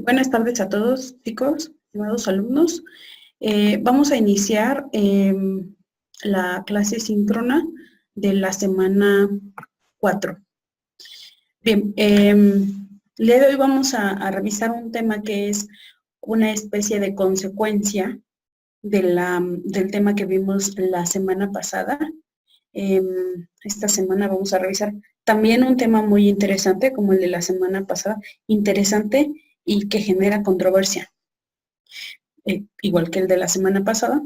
Buenas tardes a todos, chicos, estimados alumnos. Vamos a iniciar la clase síncrona de la semana 4. Bien, el día de hoy vamos a revisar un tema que es una especie de consecuencia del tema que vimos la semana pasada. Esta semana vamos a revisar también un tema muy interesante, como el de la semana pasada, interesante y que genera controversia, igual que el de la semana pasada,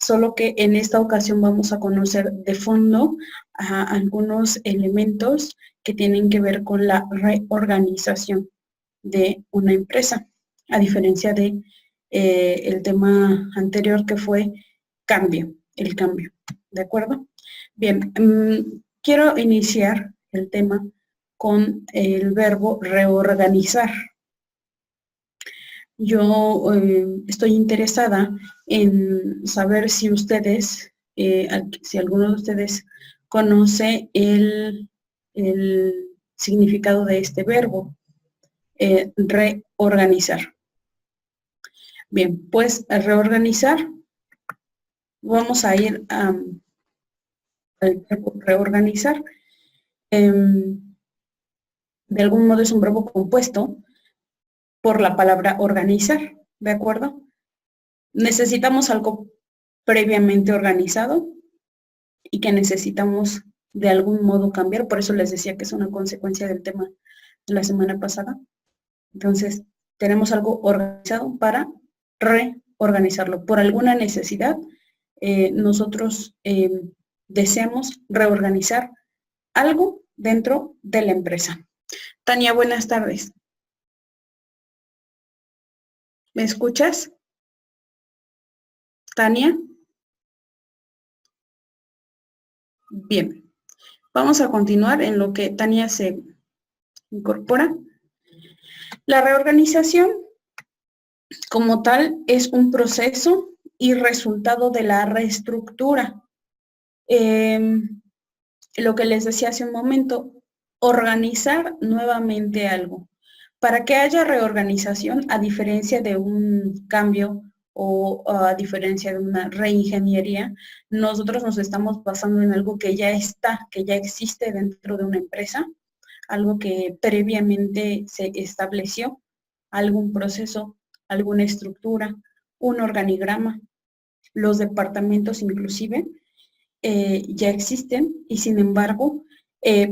solo que en esta ocasión vamos a conocer de fondo algunos elementos que tienen que ver con la reorganización de una empresa, a diferencia de el tema anterior que fue el cambio, ¿de acuerdo? Bien, quiero iniciar el tema con el verbo reorganizar. Yo estoy interesada en saber si ustedes, si alguno de ustedes conoce el significado de este verbo, reorganizar. Bien, pues al reorganizar, vamos a ir al verbo reorganizar. De algún modo es un verbo compuesto por la palabra organizar, ¿de acuerdo? Necesitamos algo previamente organizado y que necesitamos de algún modo cambiar, por eso les decía que es una consecuencia del tema de la semana pasada. Entonces, tenemos algo organizado para reorganizarlo. Por alguna necesidad, nosotros deseamos reorganizar algo dentro de la empresa. Tania, buenas tardes. ¿Me escuchas? Tania. Bien, vamos a continuar en lo que Tania se incorpora. La reorganización, como tal, es un proceso y resultado de la reestructura. Lo que les decía hace un momento, organizar nuevamente algo. Para que haya reorganización, a diferencia de un cambio o a diferencia de una reingeniería, nosotros nos estamos basando en algo que ya está, que ya existe dentro de una empresa, algo que previamente se estableció, algún proceso, alguna estructura, un organigrama, los departamentos inclusive, ya existen y sin embargo,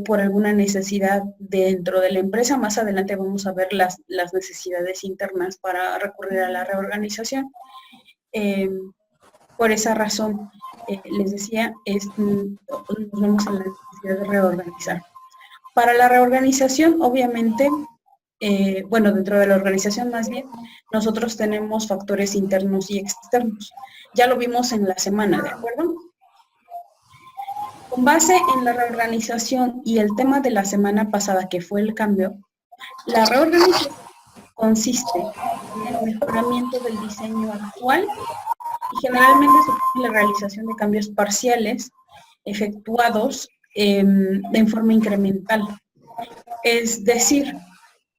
por alguna necesidad dentro de la empresa, más adelante vamos a ver las necesidades internas para recurrir a la reorganización. Por esa razón, les decía, nos vemos en la necesidad de reorganizar. Para la reorganización, obviamente, bueno, dentro de la organización más bien, nosotros tenemos factores internos y externos. Ya lo vimos en la semana, ¿de acuerdo? Con base en la reorganización y el tema de la semana pasada, que fue el cambio, la reorganización consiste en el mejoramiento del diseño actual y generalmente supone la realización de cambios parciales efectuados de forma incremental. Es decir,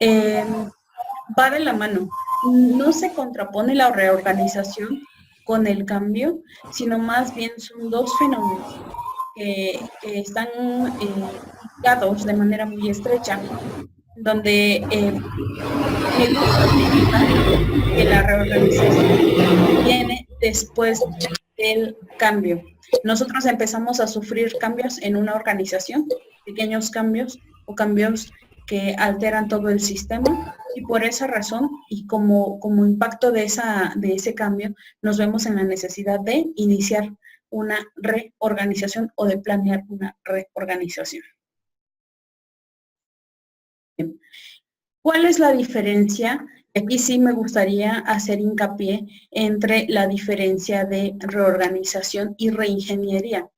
va de la mano. No se contrapone la reorganización con el cambio, sino más bien son dos fenómenos que están ligados de manera muy estrecha, donde el uso de la reorganización viene después del cambio. Nosotros empezamos a sufrir cambios en una organización, pequeños cambios o cambios que alteran todo el sistema, y por esa razón y como impacto de ese cambio nos vemos en la necesidad de iniciar una reorganización o de planear una reorganización. ¿Cuál es la diferencia? Aquí sí me gustaría hacer hincapié entre la diferencia de reorganización y reingeniería.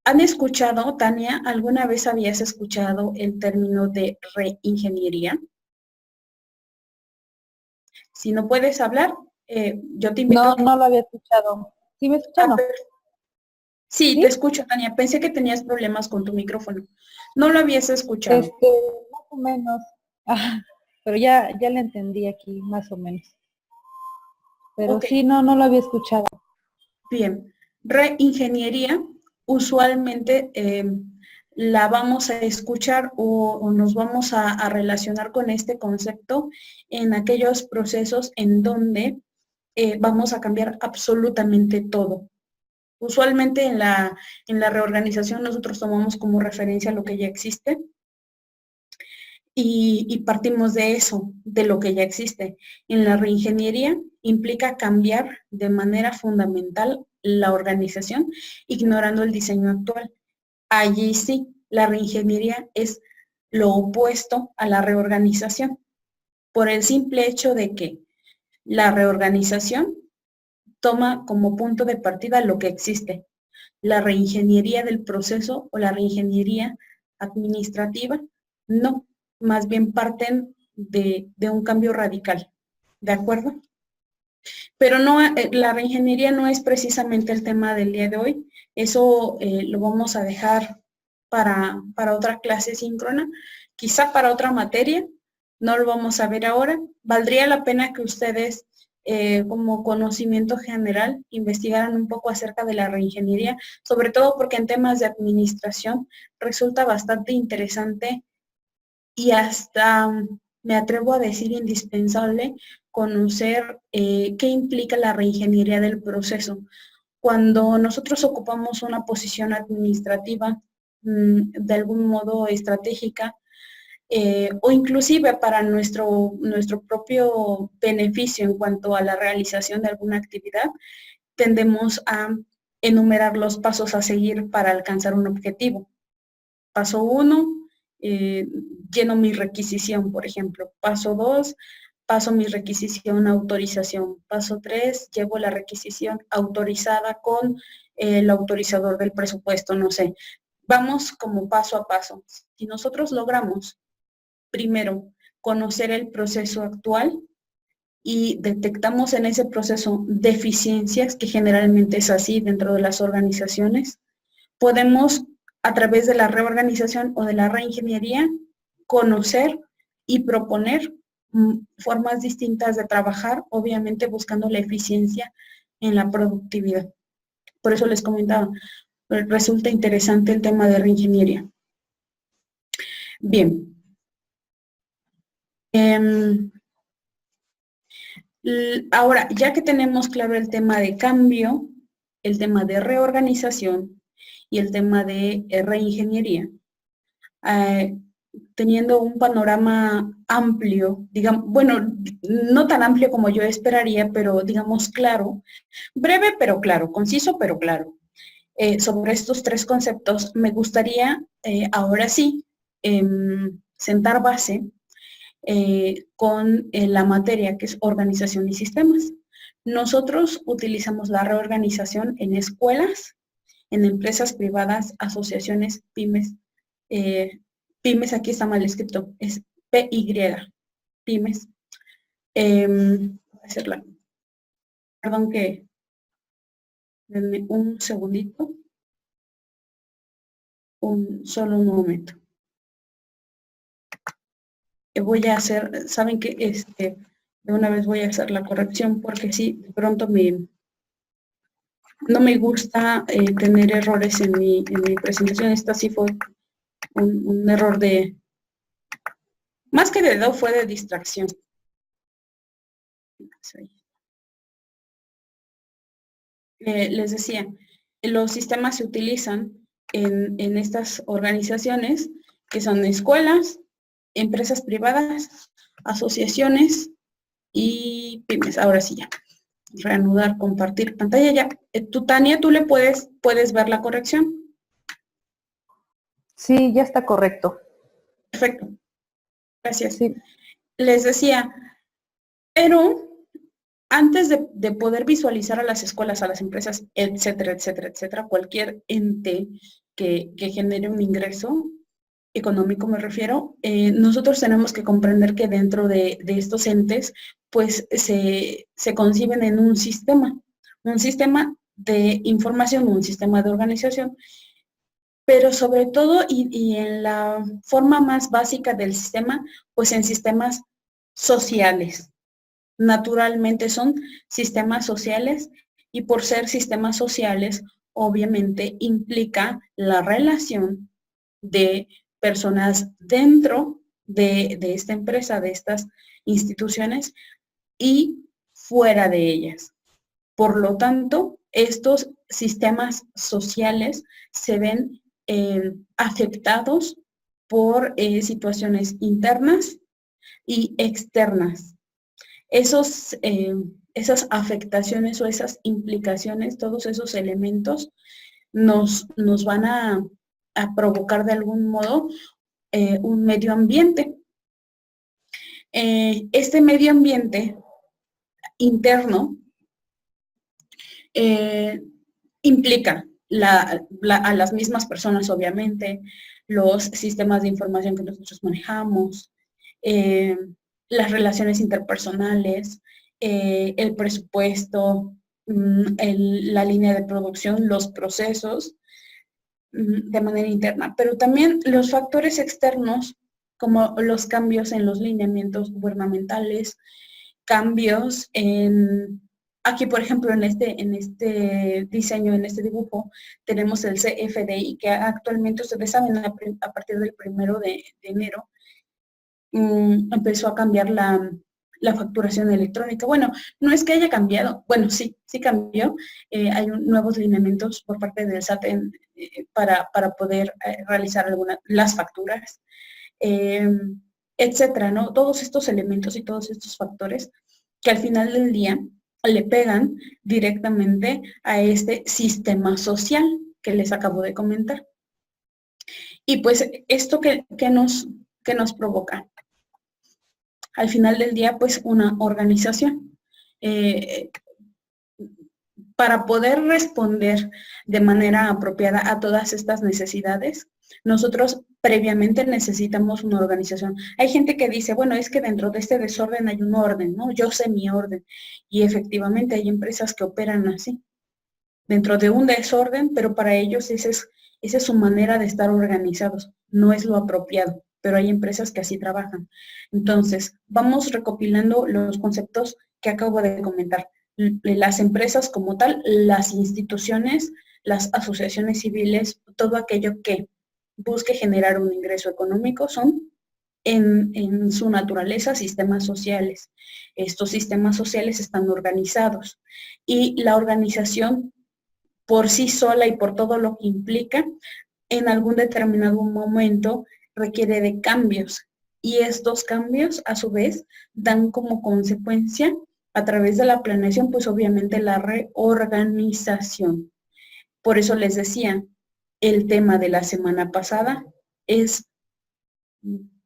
¿Han escuchado, Tania, alguna vez habías escuchado el término de reingeniería? Si no puedes hablar, yo te invito. No lo había escuchado. ¿Sí me escuchan? Sí, te escucho, Tania. Pensé que tenías problemas con tu micrófono. No lo habías escuchado. Más o menos. pero ya le entendí aquí más o menos. Pero Ok. sí, no lo había escuchado. Bien, reingeniería usualmente la vamos a escuchar o nos vamos a relacionar con este concepto en aquellos procesos en donde vamos a cambiar absolutamente todo. Usualmente en la reorganización nosotros tomamos como referencia lo que ya existe y partimos de eso, de lo que ya existe. En la reingeniería implica cambiar de manera fundamental la organización, ignorando el diseño actual. Allí sí, la reingeniería es lo opuesto a la reorganización, por el simple hecho de que la reorganización toma como punto de partida lo que existe. La reingeniería del proceso o la reingeniería administrativa, no, más bien parten de un cambio radical, ¿de acuerdo? Pero no, la reingeniería no es precisamente el tema del día de hoy, eso lo vamos a dejar para otra clase síncrona, quizá para otra materia, no lo vamos a ver ahora. Valdría la pena que ustedes, como conocimiento general, investigaran un poco acerca de la reingeniería, sobre todo porque en temas de administración resulta bastante interesante y hasta me atrevo a decir indispensable conocer qué implica la reingeniería del proceso. Cuando nosotros ocupamos una posición administrativa, de algún modo estratégica, o inclusive para nuestro propio beneficio en cuanto a la realización de alguna actividad, tendemos a enumerar los pasos a seguir para alcanzar un objetivo. Paso 1, lleno mi requisición, por ejemplo. Paso 2, paso mi requisición autorización. Paso 3, llevo la requisición autorizada con el autorizador del presupuesto, no sé. Vamos como paso a paso. Si nosotros logramos, primero, conocer el proceso actual y detectamos en ese proceso deficiencias, que generalmente es así dentro de las organizaciones, podemos, a través de la reorganización o de la reingeniería, conocer y proponer formas distintas de trabajar, obviamente buscando la eficiencia en la productividad. Por eso les comentaba, resulta interesante el tema de reingeniería. Bien. Ahora, ya que tenemos claro el tema de cambio, el tema de reorganización y el tema de reingeniería, teniendo un panorama amplio, digamos, bueno, no tan amplio como yo esperaría, pero digamos claro, breve pero claro, conciso pero claro, sobre estos tres conceptos, me gustaría ahora sí sentar base con la materia que es organización y sistemas. Nosotros utilizamos la reorganización en escuelas, en empresas privadas, asociaciones, pymes. Pymes, aquí está mal escrito, es PY, pymes. Voy a hacerla. Perdón que, denme un segundito, solo un momento. Voy a hacer, saben que de una vez voy a hacer la corrección porque sí, de pronto no me gusta tener errores en mi presentación. Esta sí fue un error más que de dedo, fue de distracción. Les decía, los sistemas se utilizan en estas organizaciones que son escuelas, empresas privadas, asociaciones y pymes. Ahora sí ya. Reanudar, compartir pantalla ya. Tú, Tania, tú le puedes ver la corrección. Sí, ya está correcto. Perfecto. Gracias. Sí. Les decía, pero antes de poder visualizar a las escuelas, a las empresas, etcétera, etcétera, etcétera, cualquier ente que genere un ingreso económico, me refiero, nosotros tenemos que comprender que dentro de estos entes, pues se conciben en un sistema de información, un sistema de organización, pero sobre todo y en la forma más básica del sistema, pues en sistemas sociales. Naturalmente son sistemas sociales y por ser sistemas sociales, obviamente implica la relación de personas dentro de esta empresa, de estas instituciones y fuera de ellas. Por lo tanto, estos sistemas sociales se ven afectados por situaciones internas y externas. Esas afectaciones o esas implicaciones, todos esos elementos nos van a provocar de algún modo un medio ambiente. Este medio ambiente interno implica a las mismas personas, obviamente, los sistemas de información que nosotros manejamos, las relaciones interpersonales, el presupuesto, la línea de producción, los procesos de manera interna, pero también los factores externos, como los cambios en los lineamientos gubernamentales, cambios aquí, por ejemplo, en este diseño, en este dibujo, tenemos el CFDI, que actualmente ustedes saben, a partir del 1 de enero, empezó a cambiar la facturación electrónica. Bueno, no es que haya cambiado, bueno, sí cambió. Hay nuevos lineamientos por parte del SAT para poder realizar las facturas, etcétera, ¿no? Todos estos elementos y todos estos factores que al final del día le pegan directamente a este sistema social que les acabo de comentar. Y pues esto que nos provoca al final del día, pues una organización. Para poder responder de manera apropiada a todas estas necesidades, nosotros previamente necesitamos una organización. Hay gente que dice, bueno, es que dentro de este desorden hay un orden, ¿no? Yo sé mi orden. Y efectivamente hay empresas que operan así, dentro de un desorden, pero para ellos esa es su manera de estar organizados. No es lo apropiado, pero hay empresas que así trabajan. Entonces, vamos recopilando los conceptos que acabo de comentar. Las empresas como tal, las instituciones, las asociaciones civiles, todo aquello que busque generar un ingreso económico son en su naturaleza sistemas sociales. Estos sistemas sociales están organizados y la organización por sí sola y por todo lo que implica, en algún determinado momento requiere de cambios. Y estos cambios, a su vez, dan como consecuencia, a través de la planeación, pues obviamente la reorganización. Por eso les decía, el tema de la semana pasada es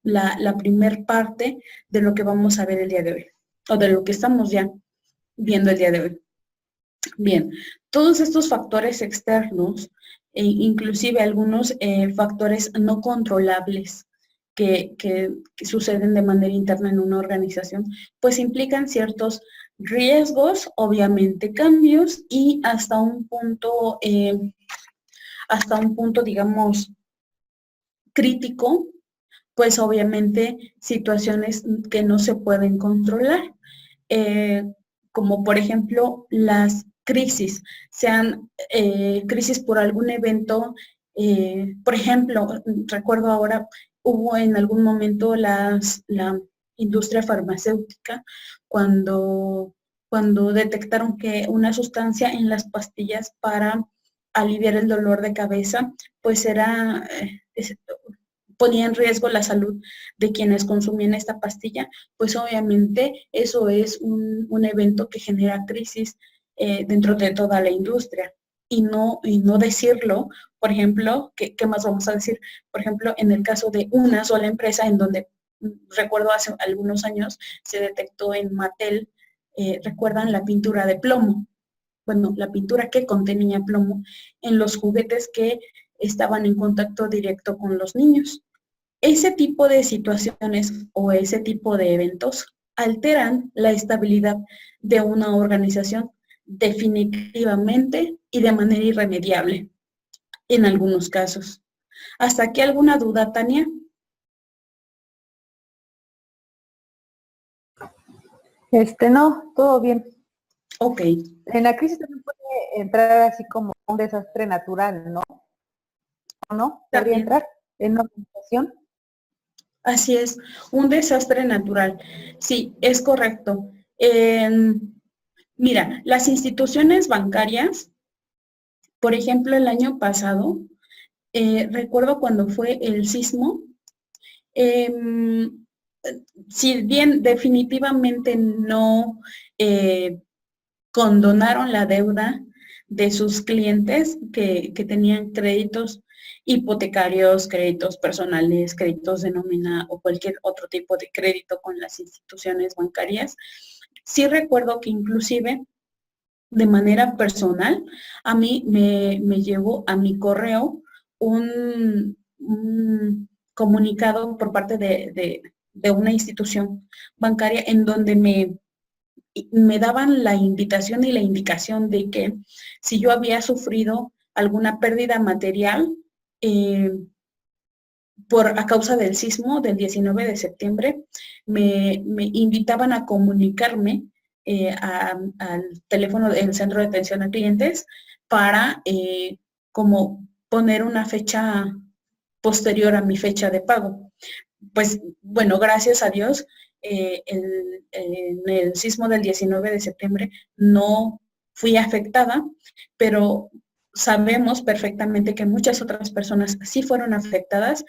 la primer parte de lo que vamos a ver el día de hoy, o de lo que estamos ya viendo el día de hoy. Bien, todos estos factores externos, inclusive algunos factores no controlables que suceden de manera interna en una organización, pues implican ciertos riesgos, obviamente cambios y hasta un punto, digamos, crítico, pues obviamente situaciones que no se pueden controlar, como por ejemplo las crisis, sean crisis por algún evento, por ejemplo, recuerdo ahora, hubo en algún momento la industria farmacéutica cuando detectaron que una sustancia en las pastillas para aliviar el dolor de cabeza, pues ponía en riesgo la salud de quienes consumían esta pastilla, pues obviamente eso es un evento que genera crisis dentro de toda la industria. Y no decirlo, por ejemplo, ¿qué más vamos a decir? Por ejemplo, en el caso de una sola empresa en donde, recuerdo hace algunos años, se detectó en Mattel, ¿recuerdan la pintura de plomo? Bueno, la pintura que contenía plomo en los juguetes que estaban en contacto directo con los niños. Ese tipo de situaciones o ese tipo de eventos alteran la estabilidad de una organización definitivamente y de manera irremediable en algunos casos. ¿Hasta aquí alguna duda, Tania? No, todo bien. Ok, En la crisis también puede entrar así como un desastre natural, ¿no? ¿O no? ¿Podría también. entrar en una organización? Así es, un desastre natural. Sí, es correcto. Mira, las instituciones bancarias, por ejemplo, el año pasado, recuerdo cuando fue el sismo, em, si bien definitivamente no condonaron la deuda de sus clientes que tenían créditos hipotecarios, créditos personales, créditos de nómina o cualquier otro tipo de crédito con las instituciones bancarias. Sí recuerdo que inclusive de manera personal, a mí me llegó a mi correo un comunicado por parte de una institución bancaria en donde me daban la invitación y la indicación de que si yo había sufrido alguna pérdida material eh, a causa del sismo del 19 de septiembre, me invitaban a comunicarme al teléfono del centro de atención a clientes para como poner una fecha posterior a mi fecha de pago. Pues bueno, gracias a Dios, en el sismo del 19 de septiembre no fui afectada, pero sabemos perfectamente que muchas otras personas sí fueron afectadas,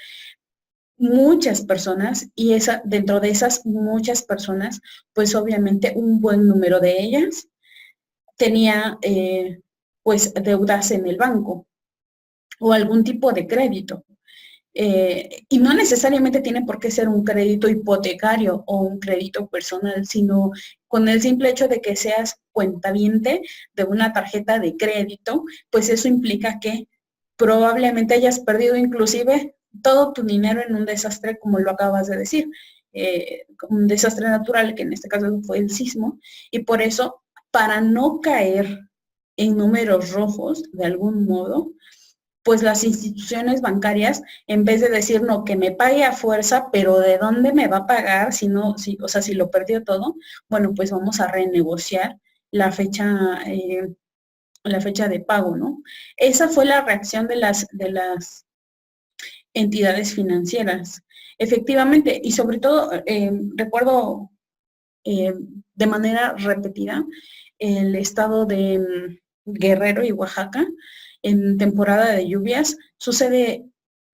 muchas personas, y dentro de esas muchas personas, pues obviamente un buen número de ellas tenía pues deudas en el banco o algún tipo de crédito. Y no necesariamente tiene por qué ser un crédito hipotecario o un crédito personal, sino con el simple hecho de que seas cuentaviente de una tarjeta de crédito, pues eso implica que probablemente hayas perdido inclusive todo tu dinero en un desastre, como lo acabas de decir, un desastre natural, que en este caso fue el sismo, y por eso, para no caer en números rojos de algún modo, pues las instituciones bancarias, en vez de decir, no, que me pague a fuerza, pero ¿de dónde me va a pagar si no, si, o sea, si lo perdió todo? Bueno, pues vamos a renegociar la fecha, la fecha de pago, ¿no? Esa fue la reacción de las entidades financieras. Efectivamente, y sobre todo, recuerdo eh, de manera repetida el estado de Guerrero y Oaxaca en temporada de lluvias sucede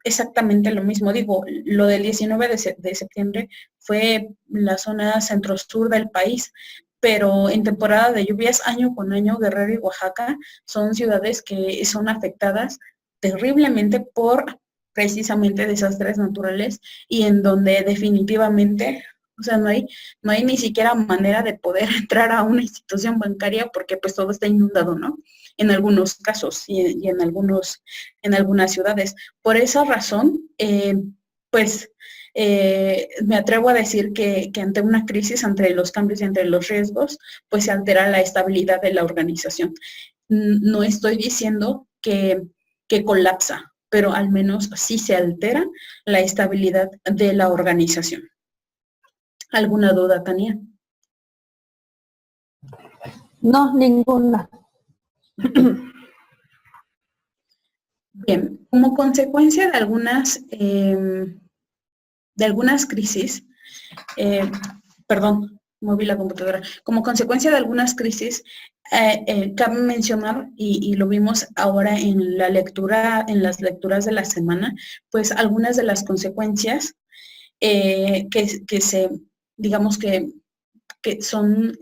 exactamente lo mismo. Digo, lo del 19 de septiembre fue la zona centro-sur del país, pero en temporada de lluvias, año con año, Guerrero y Oaxaca son ciudades que son afectadas terriblemente por precisamente desastres naturales y en donde definitivamente, o sea, no hay ni siquiera manera de poder entrar a una institución bancaria porque pues todo está inundado, ¿no? En algunos casos y en algunas ciudades. Por esa razón, pues me atrevo a decir que ante una crisis, ante los cambios y ante los riesgos, pues se altera la estabilidad de la organización. No estoy diciendo que colapsa, pero al menos sí se altera la estabilidad de la organización. ¿Alguna duda, Tania? No, ninguna. Bien, como consecuencia de algunas crisis, perdón, moví la computadora, como consecuencia de algunas crisis, cabe mencionar, y lo vimos ahora en la lectura, en las lecturas de la semana, pues algunas de las consecuencias que se, digamos que son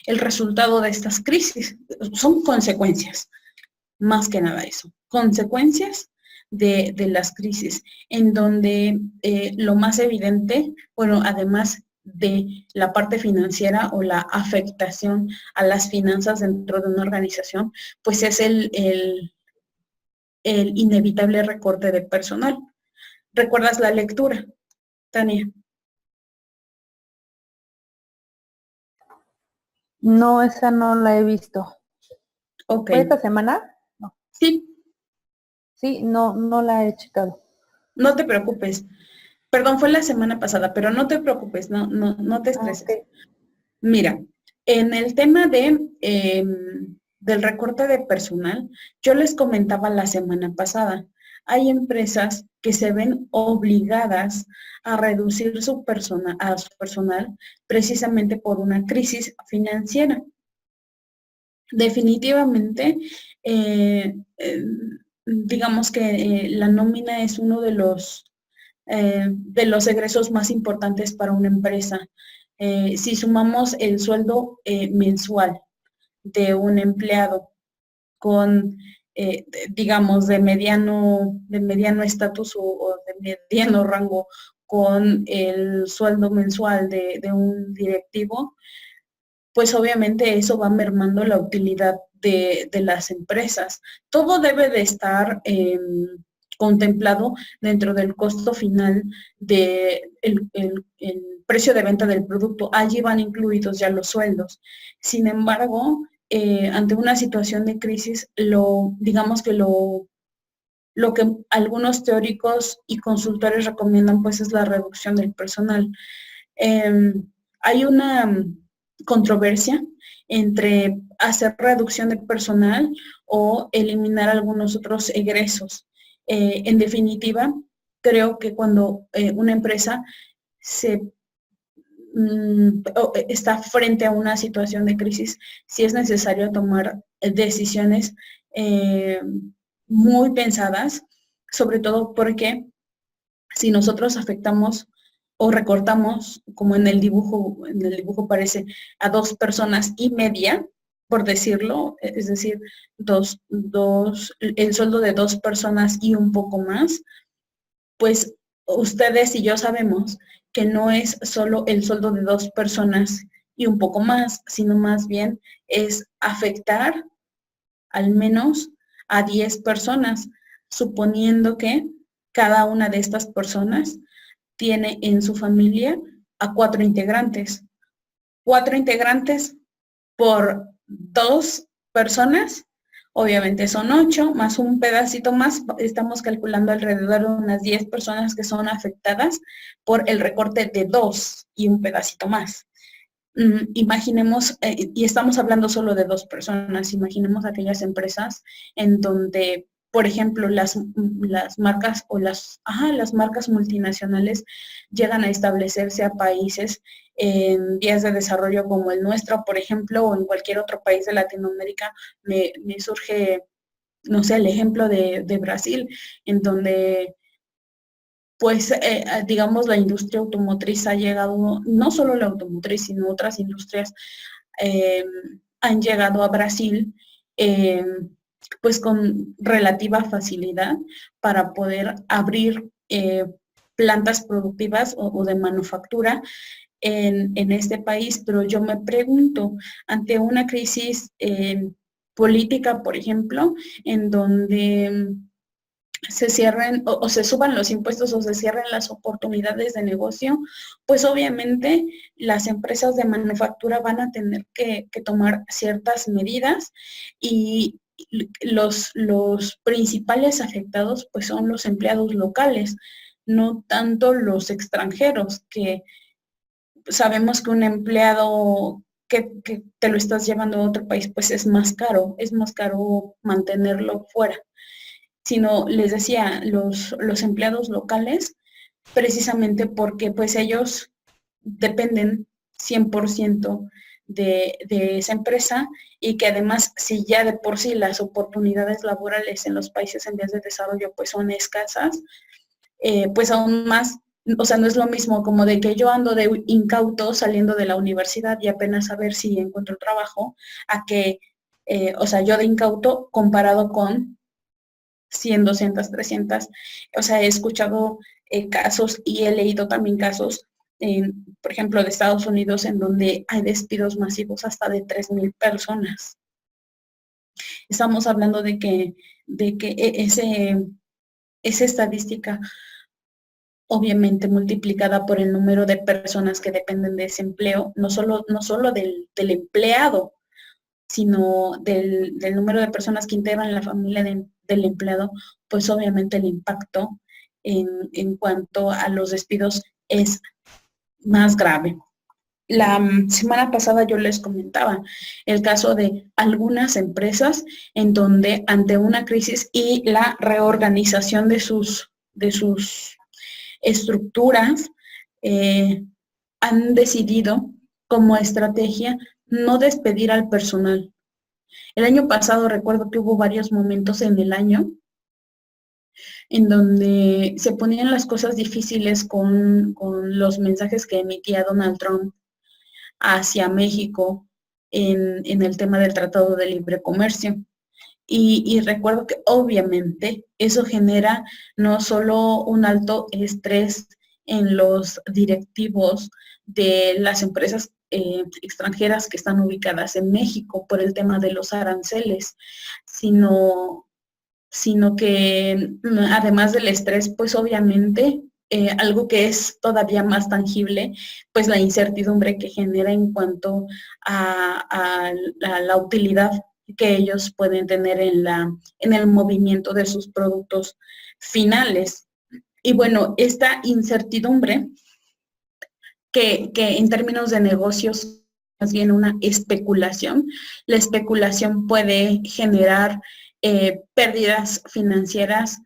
el resultado de estas crisis, son consecuencias, más que nada eso, consecuencias de las crisis, en donde lo más evidente, bueno, además de la parte financiera o la afectación a las finanzas dentro de una organización, pues es el inevitable recorte de personal. ¿Recuerdas la lectura, Tania? No, esa no la he visto. Ok, ¿Fue esta semana? No. sí, Sí, no, no la he checado. no te preocupes. Perdón, fue la semana pasada, pero no te preocupes, no te estreses. Ok. Mira, en el tema del recorte de personal, yo les comentaba la semana pasada, hay empresas que se ven obligadas a reducir a su personal precisamente por una crisis financiera. Definitivamente, digamos que la nómina es uno de los egresos más importantes para una empresa. Si sumamos el sueldo mensual de un empleado con, digamos, de mediano estatus o de mediano rango con el sueldo mensual de un directivo, pues obviamente eso va mermando la utilidad de las empresas. Todo debe de estar contemplado dentro del costo final del el precio de venta del producto. Allí van incluidos ya los sueldos. Sin embargo, ante una situación de crisis, digamos que lo que algunos teóricos y consultores recomiendan pues es la reducción del personal. Hay una controversia entre hacer reducción de personal o eliminar algunos otros egresos. En definitiva, creo que cuando una empresa está frente a una situación de crisis, sí es necesario tomar decisiones muy pensadas, sobre todo porque si nosotros afectamos o recortamos, como en el dibujo parece, a 2,5 personas, por decirlo, es decir, el sueldo de 2 personas y un poco más, pues ustedes y yo sabemos que no es solo el sueldo de 2 personas y un poco más, sino más bien es afectar al menos a 10 personas, suponiendo que cada una de estas personas tiene en su familia a 4 integrantes. 4 integrantes por 2 personas, obviamente son 8, más un pedacito más, estamos calculando alrededor de unas 10 personas que son afectadas por el recorte de 2 y un pedacito más. Imaginemos, y estamos hablando solo de 2 personas, imaginemos aquellas empresas en donde, por ejemplo, las marcas o las marcas multinacionales llegan a establecerse a países en vías de desarrollo como el nuestro, por ejemplo, o en cualquier otro país de Latinoamérica. Me surge, no sé, el ejemplo de Brasil, en donde pues digamos la industria automotriz ha llegado, no solo la automotriz, sino otras industrias eh, han llegado a Brasil eh, pues con relativa facilidad para poder abrir plantas productivas o de manufactura en este país. Pero yo me pregunto, ante una crisis política, por ejemplo, en donde se cierren o se suban los impuestos o se cierren las oportunidades de negocio, pues obviamente las empresas de manufactura van a tener que tomar ciertas medidas y los principales afectados pues son los empleados locales, no tanto los extranjeros, que sabemos que un empleado que te lo estás llevando a otro país pues es más caro mantenerlo fuera, sino les decía, los empleados locales, precisamente porque pues ellos dependen 100% de esa empresa y que además si ya de por sí las oportunidades laborales en los países en vías de desarrollo pues son escasas, pues aún más, o sea, no es lo mismo como de que yo ando de incauto saliendo de la universidad y apenas a ver si encuentro trabajo, a que, o sea, yo de incauto comparado con 100, 200, 300. O sea, he escuchado casos y he leído también casos, por ejemplo, de Estados Unidos, en donde hay despidos masivos hasta de 3,000 personas. Estamos hablando de que esa estadística, obviamente multiplicada por el número de personas que dependen de ese empleo, no solo del empleado, sino del número de personas que integran la familia del empleado, pues obviamente el impacto en cuanto a los despidos es más grave. La semana pasada yo les comentaba el caso de algunas empresas en donde ante una crisis y la reorganización de sus estructuras, han decidido como estrategia no despedir al personal. El año pasado recuerdo que hubo varios momentos en el año en donde se ponían las cosas difíciles con los mensajes que emitía Donald Trump hacia México en el tema del Tratado de Libre Comercio. Y recuerdo que obviamente eso genera no solo un alto estrés en los directivos de las empresas extranjeras que están ubicadas en México por el tema de los aranceles, sino que además del estrés, pues obviamente algo que es todavía más tangible, pues la incertidumbre que genera en cuanto a la utilidad que ellos pueden tener en el movimiento de sus productos finales. Y bueno, esta incertidumbre, que en términos de negocios más bien una especulación, la especulación puede generar pérdidas financieras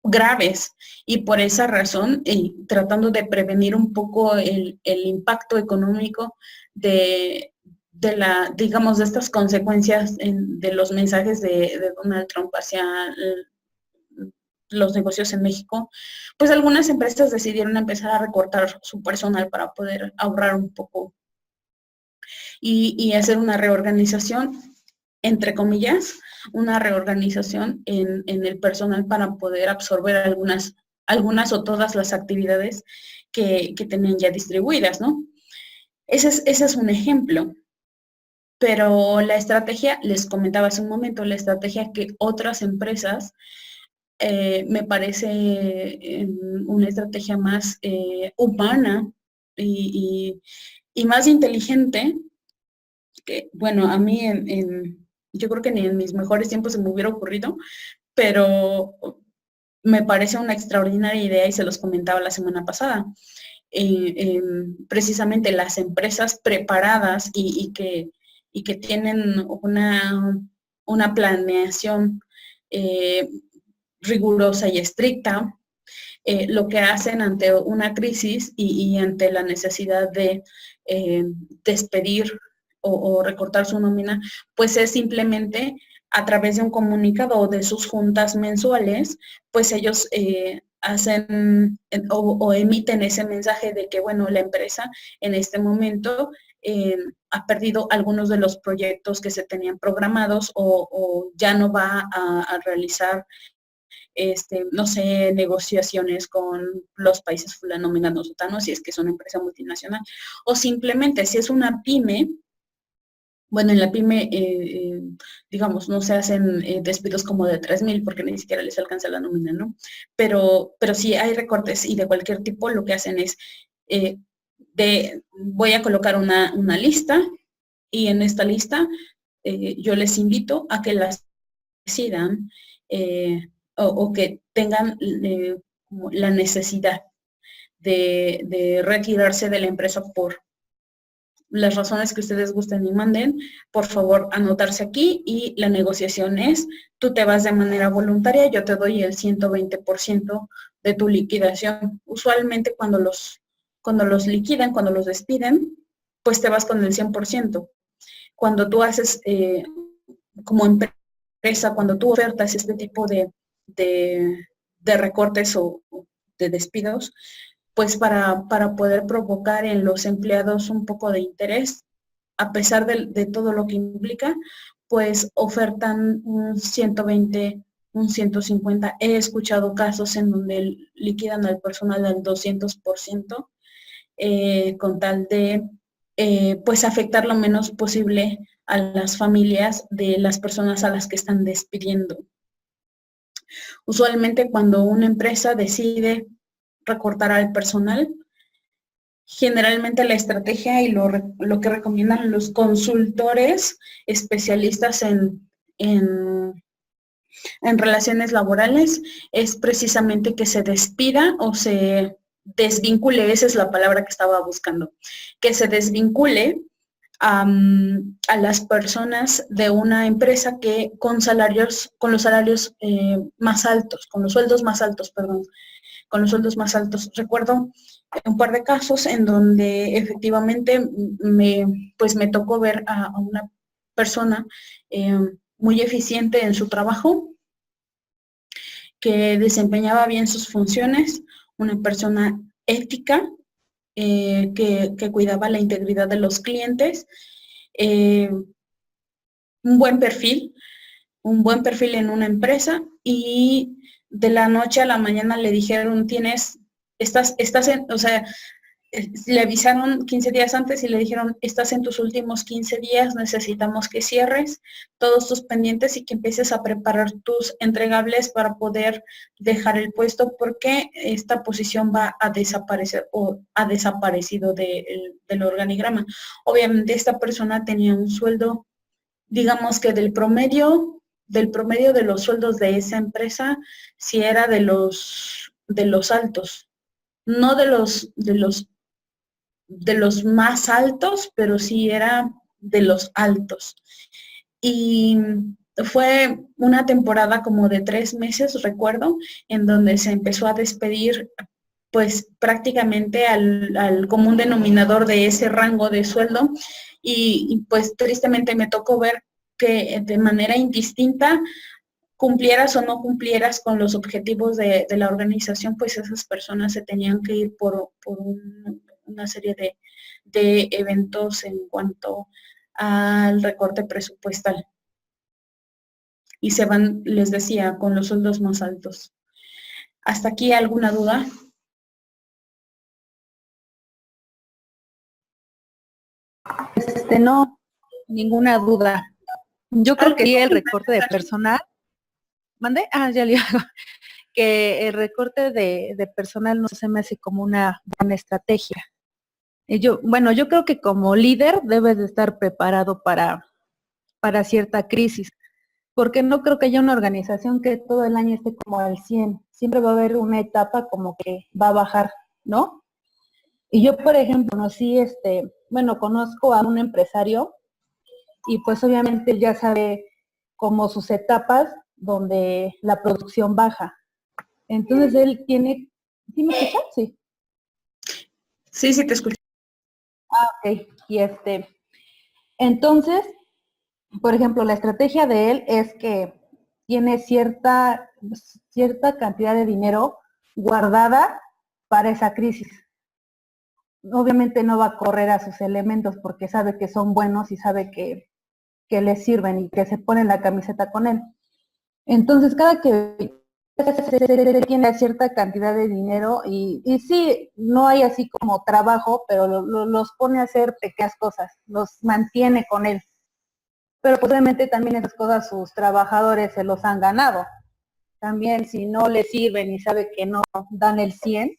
graves, y por esa razón, tratando de prevenir un poco el impacto económico de digamos, de estas consecuencias de los mensajes de Donald Trump hacia los negocios en México, pues algunas empresas decidieron empezar a recortar su personal para poder ahorrar un poco y hacer una reorganización, entre comillas, una reorganización en el personal para poder absorber algunas o todas las actividades que tenían ya distribuidas, ¿no? Ese es un ejemplo. Pero la estrategia, les comentaba hace un momento, la estrategia que otras empresas, me parece una estrategia más humana y más inteligente, que bueno, a mí yo creo que ni en mis mejores tiempos se me hubiera ocurrido, pero me parece una extraordinaria idea y se los comentaba la semana pasada. Precisamente las empresas preparadas y que tienen una planeación rigurosa y estricta, lo que hacen ante una crisis y ante la necesidad de despedir o recortar su nómina, pues es simplemente a través de un comunicado o de sus juntas mensuales, pues ellos hacen o emiten ese mensaje de que, bueno, la empresa en este momento ha perdido algunos de los proyectos que se tenían programados o ya no va a realizar no sé, negociaciones con los países fulano, menano, sotano, si es que es una empresa multinacional, o simplemente si es una pyme. Bueno, en la pyme, digamos, no se hacen despidos como de 3,000 porque ni siquiera les alcanza la nómina, ¿no? Pero si hay recortes y de cualquier tipo, lo que hacen es, voy a colocar una lista y en esta lista yo les invito a que las decidan o que tengan la necesidad de retirarse de la empresa por las razones que ustedes gusten y manden, por favor anotarse aquí, y la negociación es, tú te vas de manera voluntaria, yo te doy el 120% de tu liquidación. Usualmente cuando los liquidan, cuando los despiden, pues te vas con el 100%. Cuando tú haces como empresa, cuando tú ofertas este tipo de recortes o de despidos, pues para poder provocar en los empleados un poco de interés, a pesar de todo lo que implica, pues ofertan un 120, un 150. He escuchado casos en donde liquidan al personal al 200%, con tal de pues afectar lo menos posible a las familias de las personas a las que están despidiendo. Usualmente cuando una empresa decide recortar al personal, generalmente la estrategia y lo que recomiendan los consultores especialistas en en relaciones laborales es precisamente que se despida o se desvincule, esa es la palabra que estaba buscando, que se desvincule a las personas de una empresa que con los salarios más altos, con los sueldos más altos, perdón, con los sueldos más altos. Recuerdo un par de casos en donde efectivamente pues me tocó ver a una persona muy eficiente en su trabajo, que desempeñaba bien sus funciones, una persona ética, que cuidaba la integridad de los clientes, un buen perfil en una empresa, y de la noche a la mañana le dijeron, le avisaron 15 días antes y le dijeron, estás en tus últimos 15 días, necesitamos que cierres todos tus pendientes y que empieces a preparar tus entregables para poder dejar el puesto, porque esta posición va a desaparecer o ha desaparecido del organigrama. Obviamente esta persona tenía un sueldo, digamos que del promedio de los sueldos de esa empresa, si era de los altos, no de los más altos, pero sí era de los altos. Y fue una temporada como de 3 meses, recuerdo, en donde se empezó a despedir pues prácticamente al común denominador de ese rango de sueldo, y pues tristemente me tocó ver que de manera indistinta, cumplieras o no cumplieras con los objetivos de la organización, pues esas personas se tenían que ir por una serie de eventos en cuanto al recorte presupuestal. Y se van, les decía, con los sueldos más altos. ¿Hasta aquí alguna duda? No, ninguna duda. Yo creo que el recorte de personal, ¿mande? Ya le hago. Que el recorte de personal no se me hace como una buena estrategia. Yo creo que como líder debes de estar preparado para cierta crisis, porque no creo que haya una organización que todo el año esté como al 100. Siempre va a haber una etapa como que va a bajar, ¿no? Y yo, por ejemplo, conozco a un empresario y pues obviamente ya sabe como sus etapas donde la producción baja. Entonces él tiene, ¿sí me escuchas? Sí. Sí, te escucho. Ok. Y entonces, por ejemplo, la estrategia de él es que tiene cierta cantidad de dinero guardada para esa crisis. Obviamente no va a correr a sus elementos porque sabe que son buenos y sabe que les sirven y que se ponen la camiseta con él. Entonces, cada que tiene cierta cantidad de dinero y sí, no hay así como trabajo, pero los pone a hacer pequeñas cosas, los mantiene con él. Pero posiblemente también esas cosas sus trabajadores se los han ganado. También si no les sirven y sabe que no dan el 100,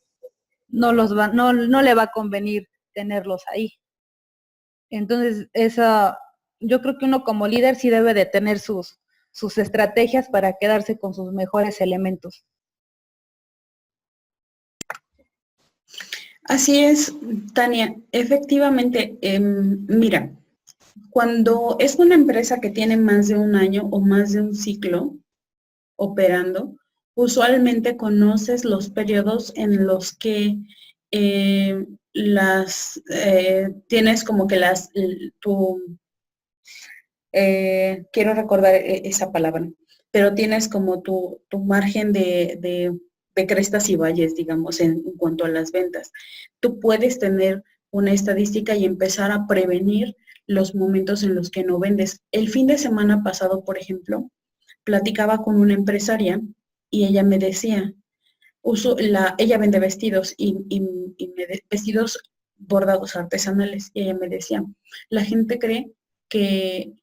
no le va a convenir tenerlos ahí. Entonces, yo creo que uno como líder sí debe de tener sus estrategias para quedarse con sus mejores elementos. Así es, Tania. Efectivamente, mira, cuando es una empresa que tiene más de un año o más de un ciclo operando, usualmente conoces los periodos en los que tienes como que quiero recordar esa palabra, pero tienes como tu margen de crestas y valles, digamos, en cuanto a las ventas. Tú puedes tener una estadística y empezar a prevenir los momentos en los que no vendes. El fin de semana pasado, por ejemplo, platicaba con una empresaria y ella me decía, ella vende vestidos vestidos bordados artesanales, y ella me decía, la gente cree que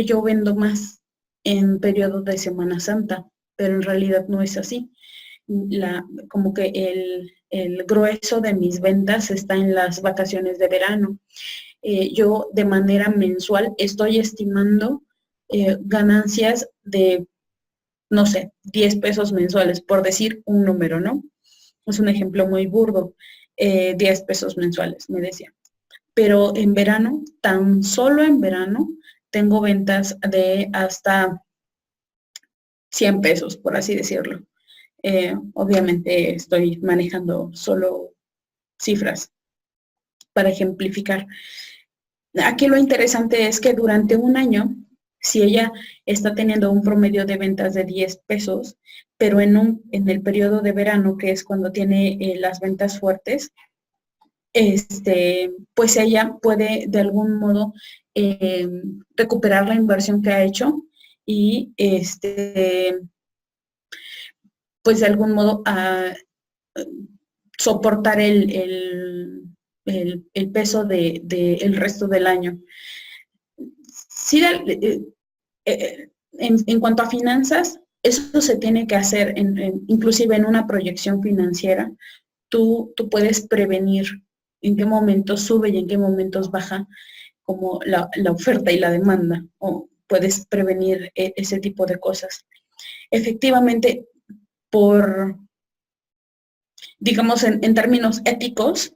yo vendo más en periodo de Semana Santa, pero en realidad no es así. Como que el grueso de mis ventas está en las vacaciones de verano. Yo de manera mensual estoy estimando ganancias de no sé, 10 pesos mensuales, por decir un número, ¿no? Es un ejemplo muy burdo, 10 pesos mensuales, me decía. Pero en verano, tan solo en verano, tengo ventas de hasta 100 pesos, por así decirlo. Obviamente estoy manejando solo cifras para ejemplificar. Aquí lo interesante es que durante un año, si ella está teniendo un promedio de ventas de 10 pesos, pero en el periodo de verano, que es cuando tiene las ventas fuertes, pues ella puede de algún modo recuperar la inversión que ha hecho y pues de algún modo soportar el peso del resto del año. Sí, en cuanto a finanzas, eso se tiene que hacer inclusive en una proyección financiera. Tú puedes prevenir en qué momentos sube y en qué momentos baja, como la oferta y la demanda, o puedes prevenir ese tipo de cosas. Efectivamente, digamos, en términos éticos,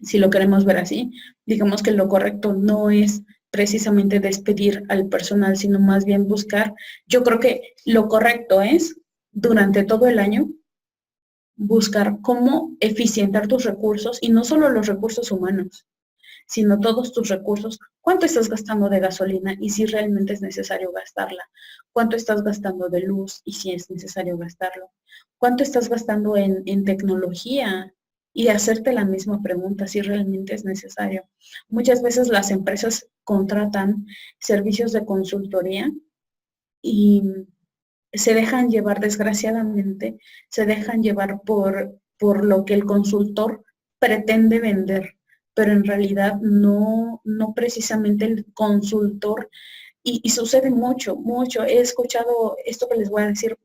si lo queremos ver así, digamos que lo correcto no es precisamente despedir al personal, sino más bien buscar, yo creo que lo correcto es, durante todo el año, buscar cómo eficientar tus recursos, y no solo los recursos humanos, sino todos tus recursos. ¿Cuánto estás gastando de gasolina y si realmente es necesario gastarla? ¿Cuánto estás gastando de luz y si es necesario gastarlo? ¿Cuánto estás gastando en tecnología? Y hacerte la misma pregunta si realmente es necesario. Muchas veces las empresas contratan servicios de consultoría y se dejan llevar, desgraciadamente, se dejan llevar por lo que el consultor pretende vender, pero en realidad no precisamente el consultor, y sucede mucho, he escuchado esto que les voy a decir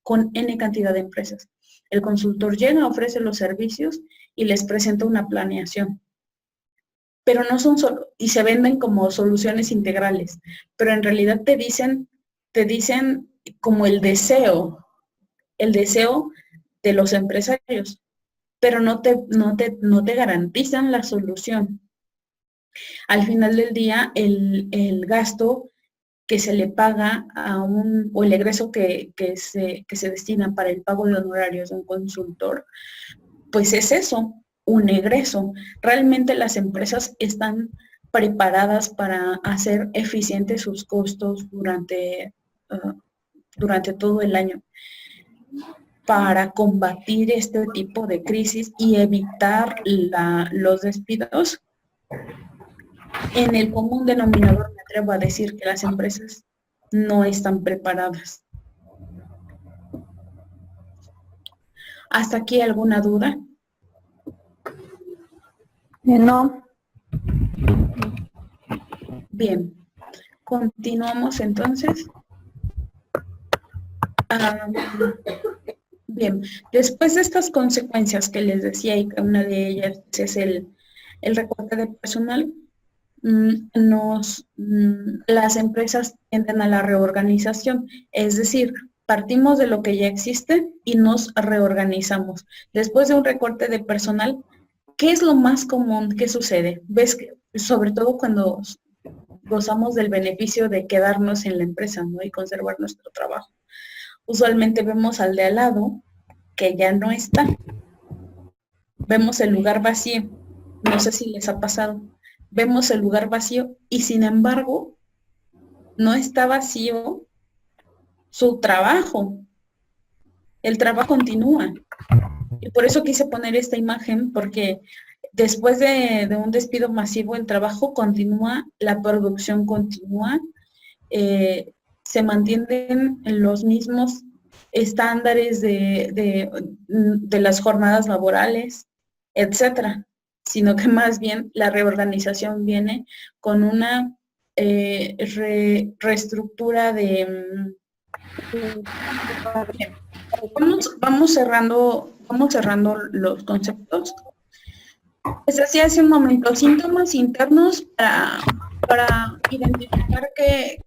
con N cantidad de empresas. El consultor llega, ofrece los servicios y les presenta una planeación, pero no son solo, y se venden como soluciones integrales, pero en realidad te dicen como el deseo de los empresarios, pero no te garantizan la solución. Al final del día, el gasto que se le paga o el egreso que se destina para el pago de honorarios de un consultor, pues es eso, un egreso. Realmente las empresas están preparadas para hacer eficientes sus costos durante todo el año, para combatir este tipo de crisis y evitar los despidos. En el común denominador me atrevo a decir que las empresas no están preparadas. ¿Hasta aquí alguna duda? No. Bien, continuamos entonces. Bien, después de estas consecuencias que les decía, y que una de ellas es el recorte de personal, las empresas tienden a la reorganización, es decir, partimos de lo que ya existe y nos reorganizamos. Después de un recorte de personal, ¿qué es lo más común que sucede? Ves que, sobre todo cuando gozamos del beneficio de quedarnos en la empresa, ¿no? Y conservar nuestro trabajo. Usualmente vemos al de al lado que ya no está. Vemos el lugar vacío. No sé si les ha pasado. Vemos el lugar vacío y sin embargo no está vacío su trabajo. El trabajo continúa. Y por eso quise poner esta imagen, porque después de un despido masivo, el trabajo continúa, la producción continúa, se mantienen los mismos estándares de las jornadas laborales, etcétera, sino que más bien la reorganización viene con una reestructura de... Vamos cerrando los conceptos. Les decía hace un momento, síntomas internos para identificar que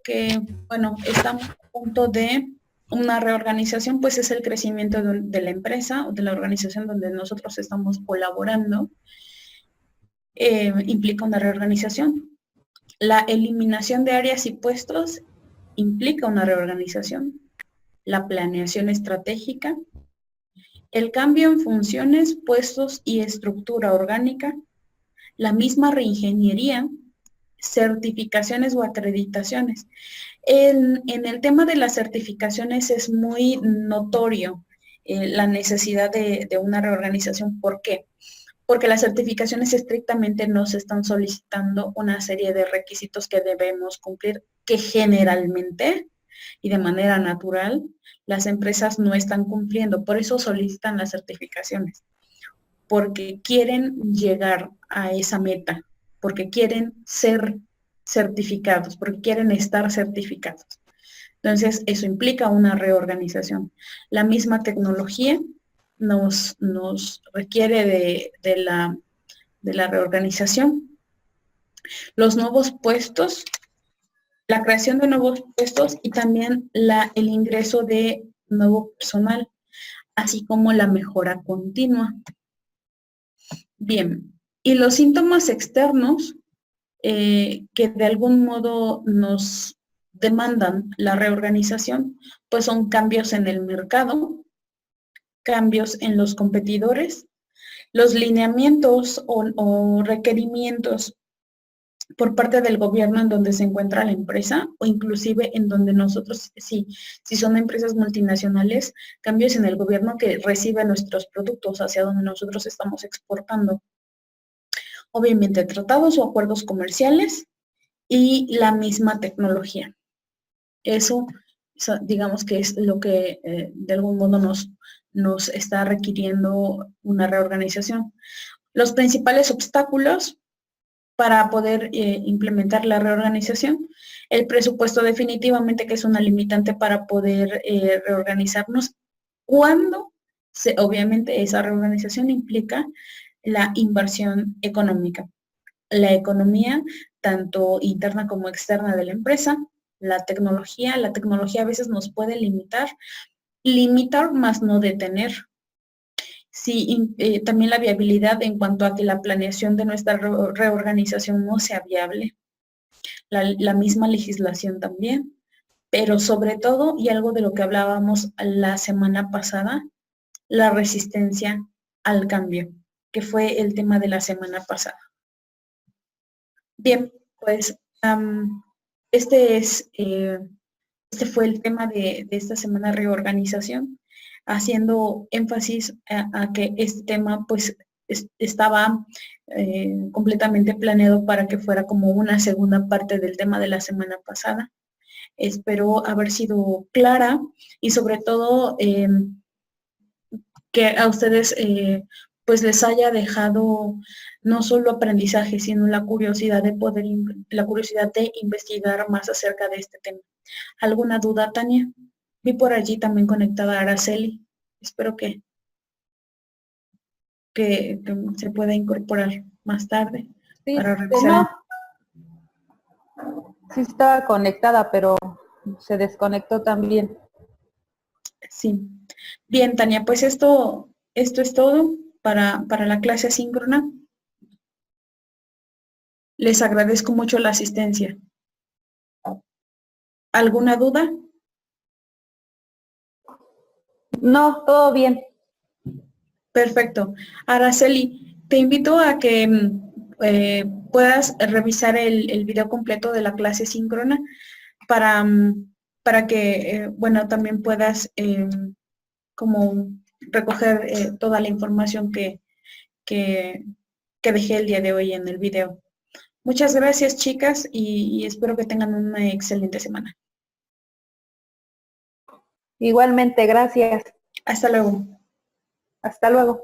bueno, estamos a punto de Una reorganización, pues, es el crecimiento de la empresa o de la organización donde nosotros estamos colaborando. Implica una reorganización. La eliminación de áreas y puestos implica una reorganización. La planeación estratégica, el cambio en funciones, puestos y estructura orgánica, la misma reingeniería, certificaciones o acreditaciones. En el tema de las certificaciones es muy notorio la necesidad de una reorganización. ¿Por qué? Porque las certificaciones estrictamente nos están solicitando una serie de requisitos que debemos cumplir, que generalmente y de manera natural las empresas no están cumpliendo. Por eso solicitan las certificaciones, porque quieren llegar a esa meta, porque quieren ser certificados, porque quieren estar certificados. Entonces, eso implica una reorganización. La misma tecnología nos requiere de la reorganización. Los nuevos puestos, la creación de nuevos puestos y también el ingreso de nuevo personal, así como la mejora continua. Bien, y los síntomas externos que de algún modo nos demandan la reorganización, pues son cambios en el mercado, cambios en los competidores, los lineamientos o requerimientos por parte del gobierno en donde se encuentra la empresa o inclusive en donde nosotros, si son empresas multinacionales, cambios en el gobierno que recibe nuestros productos hacia donde nosotros estamos exportando. Obviamente tratados o acuerdos comerciales y la misma tecnología. Eso digamos que es lo que de algún modo nos está requiriendo una reorganización. Los principales obstáculos para poder implementar la reorganización, el presupuesto definitivamente que es una limitante para poder reorganizarnos cuando obviamente esa reorganización implica la inversión económica. La economía, tanto interna como externa de la empresa, la tecnología a veces nos puede limitar más no detener. Sí, también la viabilidad en cuanto a que la planeación de nuestra reorganización no sea viable. La misma legislación también, pero sobre todo, y algo de lo que hablábamos la semana pasada, la resistencia al cambio, que fue el tema de la semana pasada. Bien, pues este fue el tema de esta semana reorganización, haciendo énfasis a que este tema pues estaba completamente planeado para que fuera como una segunda parte del tema de la semana pasada. Espero haber sido clara y sobre todo que a ustedes pues les haya dejado no solo aprendizaje, sino la curiosidad de investigar más acerca de este tema. ¿Alguna duda, Tania? Vi por allí también conectada a Araceli. Espero que se pueda incorporar más tarde Sí, para revisar. no. Sí estaba conectada, pero se desconectó también. Sí. Bien, Tania, pues esto es todo para la clase asíncrona. Les agradezco mucho la asistencia. ¿Alguna duda? No, todo bien. Perfecto. Araceli, te invito a que puedas revisar el video completo de la clase síncrona para que, bueno, también puedas como recoger toda la información que dejé el día de hoy en el video. Muchas gracias, chicas, y espero que tengan una excelente semana. Igualmente, gracias. Hasta luego. Hasta luego.